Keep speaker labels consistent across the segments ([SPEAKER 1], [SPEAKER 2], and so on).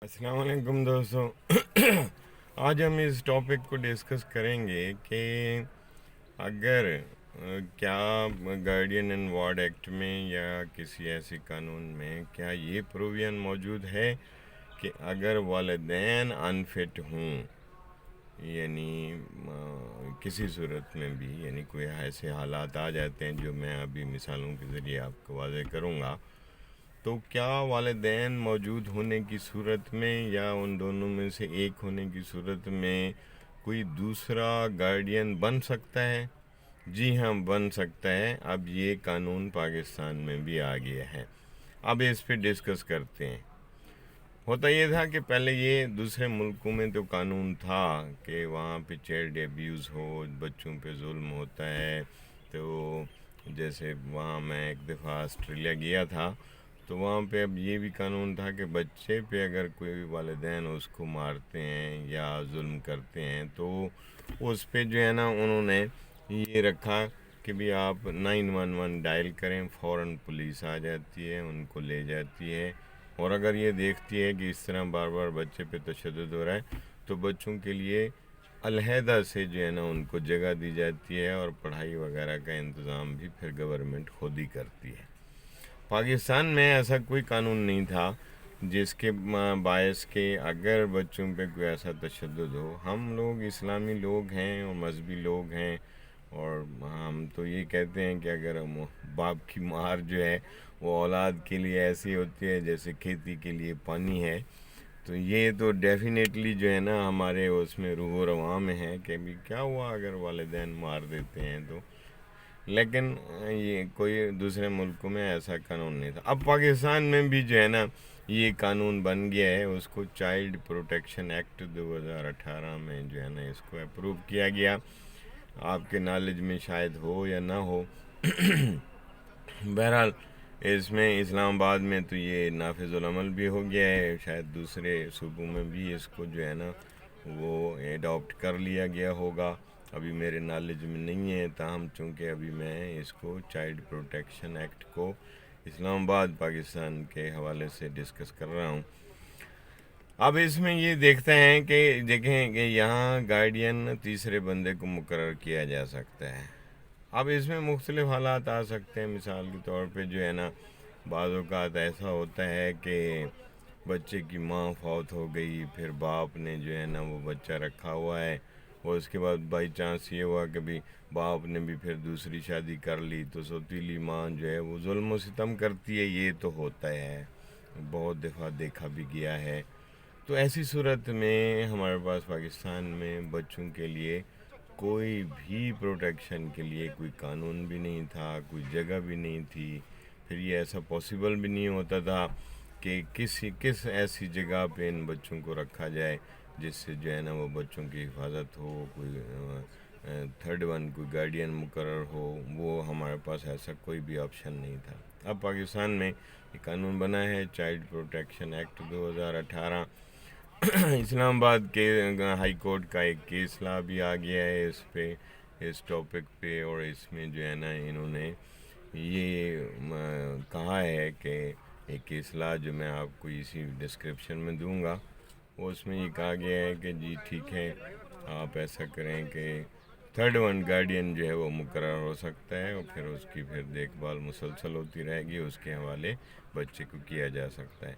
[SPEAKER 1] अस्सलाम वालेकुम दोस्तों। आज हम इस टॉपिक को डिस्कस करेंगे कि अगर क्या गार्डियन एंड वार्ड एक्ट में या किसी ऐसे कानून में क्या ये प्रोविज़न मौजूद है कि अगर वालिदैन अनफिट हों, यानी किसी सूरत में भी, यानी कोई ऐसे हालात आ जाते हैं जो मैं अभी मिसालों के ज़रिए आपको वाज़ेह करूँगा, तो क्या वालिदैन मौजूद होने की सूरत में या उन दोनों में से एक होने की सूरत में कोई दूसरा गार्डियन बन सकता है? जी हाँ, बन सकता है। अब ये कानून पाकिस्तान में भी आ गया है। अब इस पे डिस्कस करते हैं। होता ये था कि पहले ये दूसरे मुल्कों में तो कानून था कि वहाँ पे चाइल्ड एब्यूज़ हो, बच्चों पे जुल्म होता है। तो जैसे वहाँ मैं एक दफ़ा ऑस्ट्रेलिया गया था, तो वहाँ पे अब ये भी कानून था कि बच्चे पे अगर कोई वालिदैन उसको मारते हैं या जुल्म करते हैं तो उस पे जो है ना उन्होंने ये रखा कि भी आप 911 डायल करें, फ़ौरन पुलिस आ जाती है, उनको ले जाती है। और अगर ये देखती है कि इस तरह बार बार बच्चे पे तशद्दुद हो रहा है तो बच्चों के लिए अलहदा से जो है ना उनको जगह दी जाती है और पढ़ाई वगैरह का इंतज़ाम भी फिर गवर्नमेंट खुद ही करती है। पाकिस्तान में ऐसा कोई कानून नहीं था जिसके बायस के अगर बच्चों पे कोई ऐसा तशद्दुद हो। हम लोग इस्लामी लोग हैं और मजहबी लोग हैं, और हम तो ये कहते हैं कि अगर बाप की मार जो है वो औलाद के लिए ऐसी होती है जैसे खेती के लिए पानी है। तो ये तो डेफिनेटली जो है ना हमारे उसमें रूह रवां में है कि भी क्या हुआ अगर वालिदैन मार देते हैं तो। लेकिन ये कोई दूसरे मुल्कों में ऐसा कानून नहीं था। अब पाकिस्तान में भी जो है ना ये कानून बन गया है, उसको चाइल्ड प्रोटेक्शन एक्ट 2018 में जो है ना इसको अप्रूव किया गया। आपके नॉलेज में शायद हो या ना हो। बहरहाल इसमें इस्लामाबाद में तो ये नाफिजुल अमल भी हो गया है, शायद दूसरे सूबों में भी इसको जो है ना वो एडॉप्ट कर लिया गया होगा। अभी मेरे नॉलेज में नहीं है, ताहम चूँकि अभी मैं इसको चाइल्ड प्रोटेक्शन एक्ट को इस्लामाबाद पाकिस्तान के हवाले से डिस्कस कर रहा हूँ। अब इसमें ये देखते हैं कि देखें कि यहाँ गार्डियन तीसरे बंदे को मुकर्रर किया जा सकता है। अब इसमें मुख्तलिफ हालात आ सकते हैं। मिसाल के तौर पे जो है ना बाज़ औक़ात ऐसा होता है कि बच्चे की माँ फौत हो गई, फिर बाप ने जो है ना वो बच्चा रखा हुआ है, और उसके बाद बाई चांस ये हुआ कि भी बाप ने भी फिर दूसरी शादी कर ली, तो सौतीली माँ जो है वो जुल्म व सितम करती है। ये तो होता है, बहुत दफ़ा देखा भी गया है। तो ऐसी सूरत में हमारे पास पाकिस्तान में बच्चों के लिए कोई भी प्रोटेक्शन के लिए कोई कानून भी नहीं था, कोई जगह भी नहीं थी। फिर ये ऐसा पॉसिबल भी नहीं होता था कि किस ऐसी जगह पे इन बच्चों को रखा जाए जिससे जो है ना वो बच्चों की हिफाजत हो, कोई थर्ड वन कोई गार्डियन मुकर्रर हो। वो हमारे पास ऐसा कोई भी ऑप्शन नहीं था। अब पाकिस्तान में ये कानून बना है चाइल्ड प्रोटेक्शन एक्ट 2018। इस्लामाबाद के हाई कोर्ट का एक केस ला भी आ गया है इस पे, इस टॉपिक पे, और इसमें जो है ना इन्होंने ये कहा है कि एक केस ला जो मैं आपको इसी डिस्क्रिप्शन में दूंगा, वो उसमें ये कहा गया है कि जी ठीक है, आप ऐसा करें कि थर्ड वन गार्डियन जो है वो मुकर्रर हो सकता है और फिर उसकी फिर देखभाल मुसलसल होती रहेगी, उसके हवाले बच्चे को किया जा सकता है।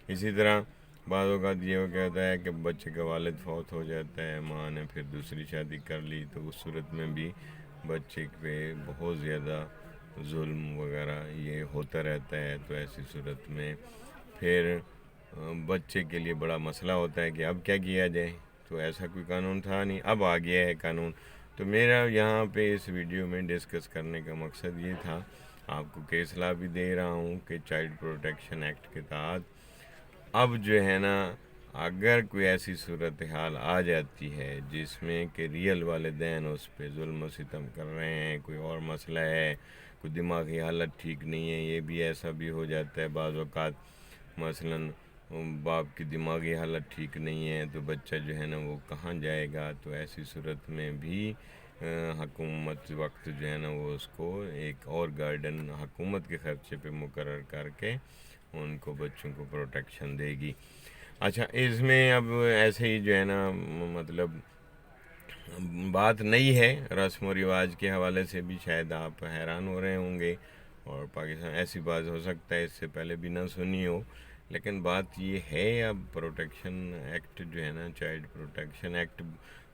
[SPEAKER 1] इसी तरह बाज़ औक़ात ये हो कहता है कि बच्चे का वालिद फौत हो जाता है, माँ ने फिर दूसरी शादी कर ली, तो उस सूरत में भी बच्चे पे बहुत ज़्यादा जुल्म वगैरह ये होता रहता है। तो ऐसी सूरत में फिर बच्चे के लिए बड़ा मसला होता है कि अब क्या किया जाए। तो ऐसा कोई कानून था नहीं, अब आ गया है कानून। तो मेरा यहाँ पे इस वीडियो में डिस्कस करने का मकसद ये था, आपको केस ला भी दे रहा हूँ कि चाइल्ड प्रोटेक्शन एक्ट के तहत अब जो है ना अगर कोई ऐसी सूरत हाल आ जाती है जिसमें कि रियल वालिदैन उस पर जुल्म व सितम कर रहे हैं, कोई और मसला है, कोई दिमागी हालत ठीक नहीं है, ये भी ऐसा भी हो जाता है बाज़ औक़ात, मसलन बाप की दिमागी हालत ठीक नहीं है तो बच्चा जो है ना वो कहाँ जाएगा। तो ऐसी सूरत में भी हुकूमत वक्त जो है ना वो उसको एक और गार्डन हुकूमत के ख़र्चे पे मुकर्रर करके उनको बच्चों को प्रोटेक्शन देगी। اچھا، اس میں اب ایسے ہی جو ہے نا مطلب بات نئی ہے، رسم و رواج کے حوالے سے بھی شاید آپ حیران ہو رہے ہوں گے، اور پاکستان ایسی بات ہو سکتا ہے اس سے پہلے بھی نہ سنی ہو، لیکن بات یہ ہے اب پروٹیکشن ایکٹ جو ہے نا، چائلڈ پروٹیکشن ایکٹ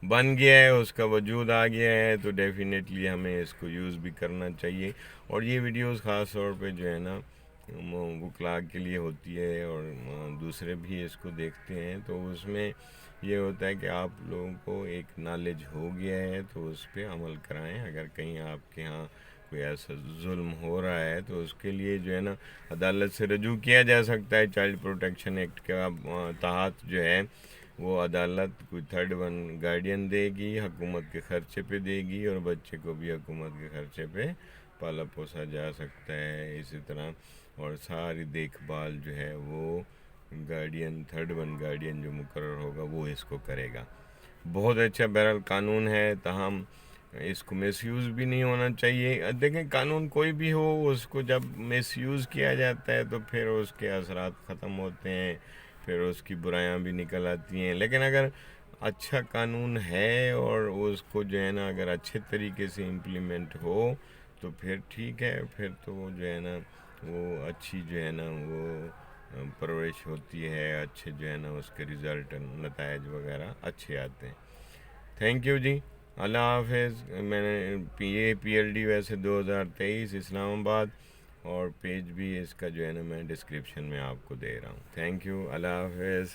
[SPEAKER 1] بن گیا ہے، اس کا وجود آ گیا ہے، تو ڈیفینیٹلی ہمیں اس کو یوز بھی کرنا چاہیے. اور یہ ویڈیوز خاص طور پہ جو ہے نا وکلاء کے لیے ہوتی ہے، اور دوسرے بھی اس کو دیکھتے ہیں، تو اس میں یہ ہوتا ہے کہ آپ لوگوں کو ایک نالج ہو گیا ہے تو اس پہ عمل کرائیں. اگر کہیں آپ کے ہاں کوئی ایسا ظلم ہو رہا ہے تو اس کے لیے جو ہے نا عدالت سے رجوع کیا جا سکتا ہے. چائلڈ پروٹیکشن ایکٹ کے تحت جو ہے وہ عدالت کوئی تھرڈ ون گارڈین دے گی، حکومت کے خرچے پہ دے گی، اور بچے کو بھی حکومت کے خرچے پہ پالا پوسا جا سکتا ہے. اسی طرح اور ساری دیکھ بھال جو ہے وہ گارڈین، تھرڈ ون گارڈین جو مقرر ہوگا وہ اس کو کرے گا. بہت اچھا بہرحال قانون ہے، تاہم اس کو مس یوز بھی نہیں ہونا چاہیے. دیکھیں قانون کوئی بھی ہو، اس کو جب مس یوز کیا جاتا ہے تو پھر اس کے اثرات ختم ہوتے ہیں، پھر اس کی برائیاں بھی نکل آتی ہیں. لیکن اگر اچھا قانون ہے اور اس کو جو ہے نا اگر اچھے طریقے سے امپلیمنٹ ہو تو پھر ٹھیک ہے، پھر تو وہ جو ہے نا وہ اچھی جو ہے نا وہ پرورش ہوتی ہے، اچھے جو ہے نا اس کے رزلٹ نتائج وغیرہ اچھے آتے ہیں. تھینک یو جی، اللہ حافظ. میں نے یہ پی ایل ڈی ویسے 2023 اسلام آباد، اور پیج بھی اس کا جو ہے نا میں ڈسکرپشن میں آپ کو دے رہا ہوں. تھینک یو، اللہ حافظ.